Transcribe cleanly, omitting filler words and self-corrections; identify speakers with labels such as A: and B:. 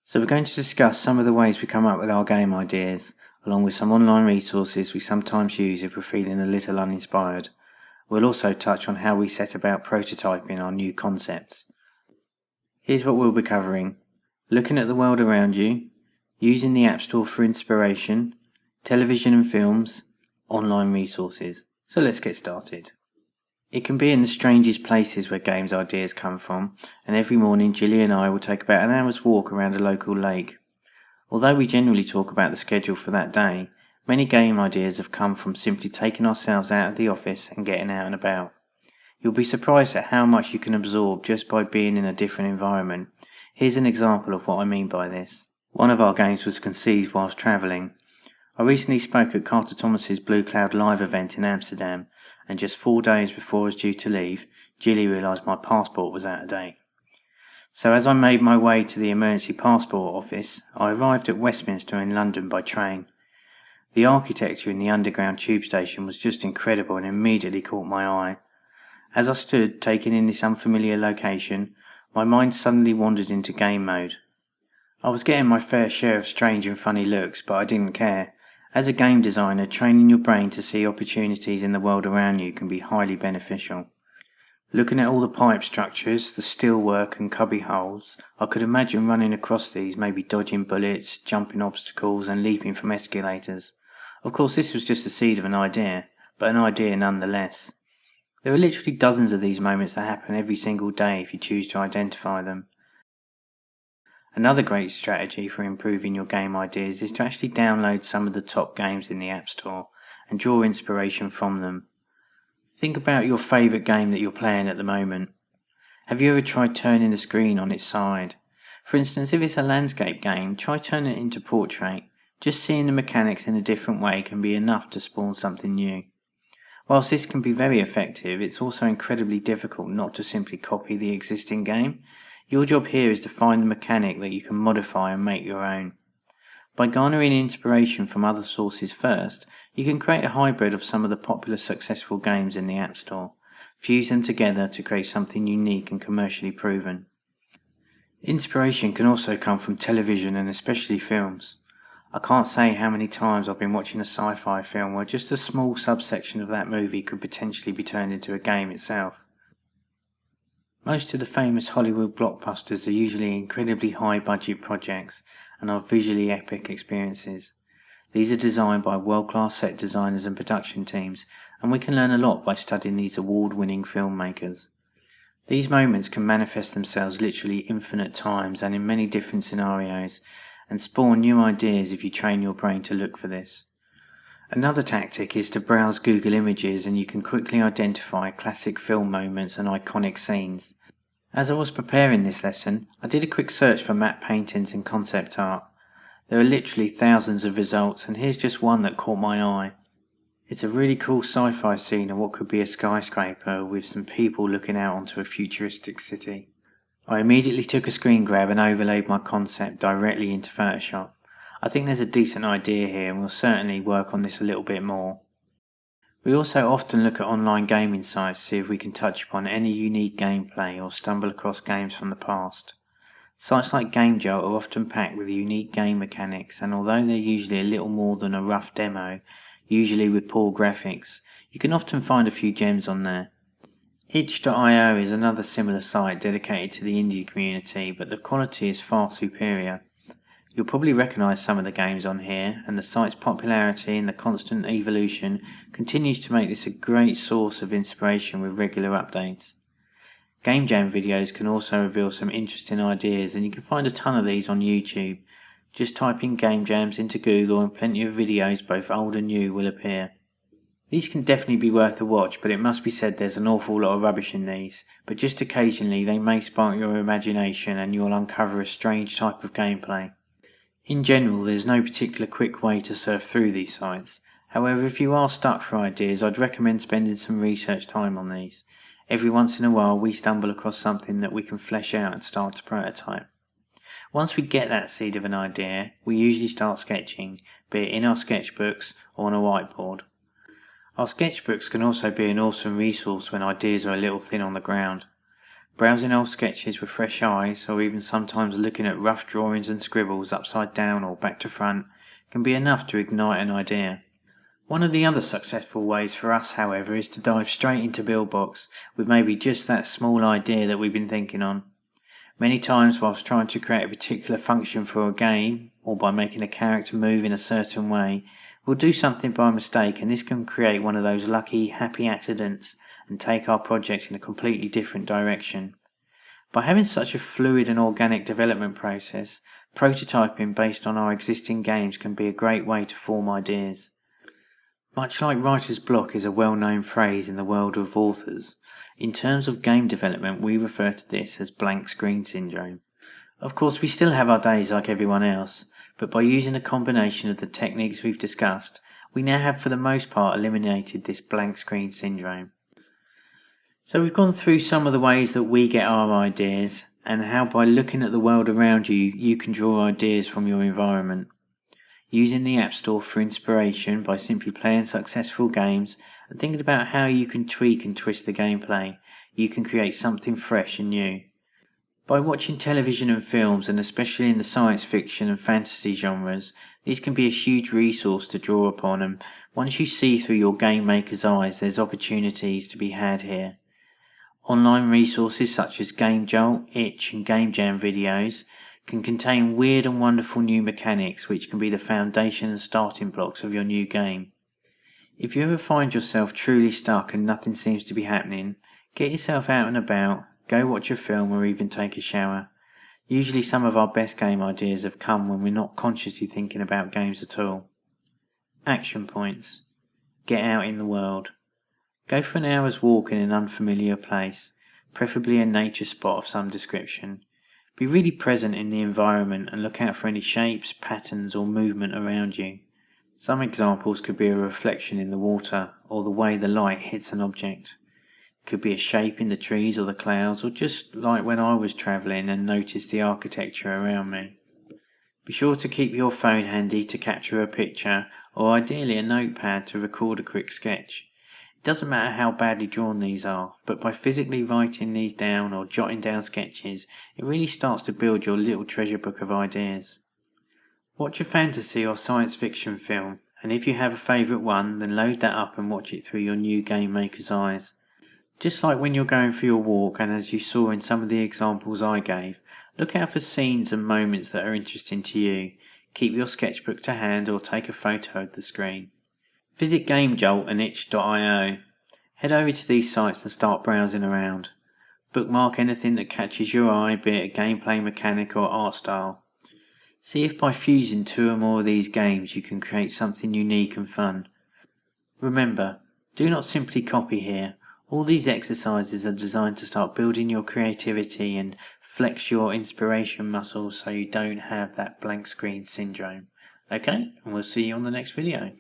A: So we're going to discuss some of the ways we come up with our game ideas, along with some online resources we sometimes use if we're feeling a little uninspired. We'll also touch on how we set about prototyping our new concepts. Here's what we'll be covering: looking at the world around you, using the App Store for inspiration, television and films, online resources. So let's get started. It can be in the strangest places where games ideas come from, and every morning Gilly and I will take about an hour's walk around a local lake. Although we generally talk about the schedule for that day, many game ideas have come from simply taking ourselves out of the office and getting out and about. You'll be surprised at how much you can absorb just by being in a different environment. Here's an example of what I mean by this. One of our games was conceived whilst travelling. I recently spoke at Carter Thomas's Blue Cloud Live event in Amsterdam, and just 4 days before I was due to leave, Gilly realised my passport was out of date. So as I made my way to the emergency passport office, I arrived at Westminster in London by train. The architecture in the underground tube station was just incredible and immediately caught my eye. As I stood taking in this unfamiliar location, my mind suddenly wandered into game mode. I was getting my fair share of strange and funny looks, but I didn't care. As a game designer, training your brain to see opportunities in the world around you can be highly beneficial. Looking at all the pipe structures, the steelwork and cubby holes, I could imagine running across these, maybe dodging bullets, jumping obstacles and leaping from escalators. Of course, this was just the seed of an idea, but an idea nonetheless. There are literally dozens of these moments that happen every single day if you choose to identify them. Another great strategy for improving your game ideas is to actually download some of the top games in the App Store and draw inspiration from them. Think about your favourite game that you're playing at the moment. Have you ever tried turning the screen on its side? For instance, if it's a landscape game, try turning it into portrait. Just seeing the mechanics in a different way can be enough to spawn something new. Whilst this can be very effective, it's also incredibly difficult not to simply copy the existing game. Your job here is to find the mechanic that you can modify and make your own. By garnering inspiration from other sources first, you can create a hybrid of some of the popular successful games in the App Store. Fuse them together to create something unique and commercially proven. Inspiration can also come from television and especially films. I can't say how many times I've been watching a sci-fi film where just a small subsection of that movie could potentially be turned into a game itself. Most of the famous Hollywood blockbusters are usually incredibly high budget projects and are visually epic experiences. These are designed by world-class set designers and production teams, and we can learn a lot by studying these award-winning filmmakers. These moments can manifest themselves literally infinite times and in many different scenarios, and spawn new ideas if you train your brain to look for this. Another tactic is to browse Google Images, and you can quickly identify classic film moments and iconic scenes. As I was preparing this lesson, I did a quick search for matte paintings and concept art. There are literally thousands of results, and here's just one that caught my eye. It's a really cool sci-fi scene of what could be a skyscraper with some people looking out onto a futuristic city. I immediately took a screen grab and overlaid my concept directly into Photoshop. I think there's a decent idea here, and we'll certainly work on this a little bit more. We also often look at online gaming sites to see if we can touch upon any unique gameplay or stumble across games from the past. Sites like GameJolt are often packed with unique game mechanics, and although they're usually a little more than a rough demo, usually with poor graphics, you can often find a few gems on there. itch.io is another similar site dedicated to the indie community, but the quality is far superior. You'll probably recognise some of the games on here, and the site's popularity and the constant evolution continues to make this a great source of inspiration with regular updates. Game Jam videos can also reveal some interesting ideas, and you can find a ton of these on YouTube. Just type in Game Jams into Google and plenty of videos, both old and new, will appear. These can definitely be worth a watch, but it must be said there's an awful lot of rubbish in these, but just occasionally they may spark your imagination and you'll uncover a strange type of gameplay. In general, there's no particular quick way to surf through these sites. However, if you are stuck for ideas, I'd recommend spending some research time on these. Every once in a while we stumble across something that we can flesh out and start to prototype. Once we get that seed of an idea, we usually start sketching, be it in our sketchbooks or on a whiteboard. Our sketchbooks can also be an awesome resource when ideas are a little thin on the ground. Browsing old sketches with fresh eyes, or even sometimes looking at rough drawings and scribbles upside down or back to front, can be enough to ignite an idea. One of the other successful ways for us, however, is to dive straight into BuildBox with maybe just that small idea that we've been thinking on. Many times whilst trying to create a particular function for a game, or by making a character move in a certain way, we'll do something by mistake, and this can create one of those lucky, happy accidents and take our project in a completely different direction. By having such a fluid and organic development process, prototyping based on our existing games can be a great way to form ideas. Much like writer's block is a well-known phrase in the world of authors, in terms of game development we refer to this as blank screen syndrome. Of course, we still have our days like everyone else, but by using a combination of the techniques we've discussed, we now have for the most part eliminated this blank screen syndrome. So we've gone through some of the ways that we get our ideas, and how by looking at the world around you, you can draw ideas from your environment. Using the App Store for inspiration by simply playing successful games and thinking about how you can tweak and twist the gameplay, you can create something fresh and new. By watching television and films, and especially in the science fiction and fantasy genres, these can be a huge resource to draw upon, and once you see through your game maker's eyes, there's opportunities to be had here. Online resources such as Game Jolt, Itch and Game Jam videos can contain weird and wonderful new mechanics which can be the foundation and starting blocks of your new game. If you ever find yourself truly stuck and nothing seems to be happening, get yourself out and about, go watch a film or even take a shower. Usually some of our best game ideas have come when we're not consciously thinking about games at all. Action points. Get out in the world. Go for an hour's walk in an unfamiliar place, preferably a nature spot of some description. Be really present in the environment and look out for any shapes, patterns or movement around you. Some examples could be a reflection in the water or the way the light hits an object. It could be a shape in the trees or the clouds, or just like when I was travelling and noticed the architecture around me. Be sure to keep your phone handy to capture a picture, or ideally a notepad to record a quick sketch. It doesn't matter how badly drawn these are, but by physically writing these down or jotting down sketches, it really starts to build your little treasure book of ideas. Watch a fantasy or science fiction film, and if you have a favourite one, then load that up and watch it through your new game maker's eyes. Just like when you're going for your walk, and as you saw in some of the examples I gave, look out for scenes and moments that are interesting to you. Keep your sketchbook to hand or take a photo of the screen. Visit GameJolt and itch.io. Head over to these sites and start browsing around. Bookmark anything that catches your eye, be it a gameplay mechanic or art style. See if by fusing two or more of these games you can create something unique and fun. Remember, do not simply copy here. All these exercises are designed to start building your creativity and flex your inspiration muscles so you don't have that blank screen syndrome. Okay, and we'll see you on the next video.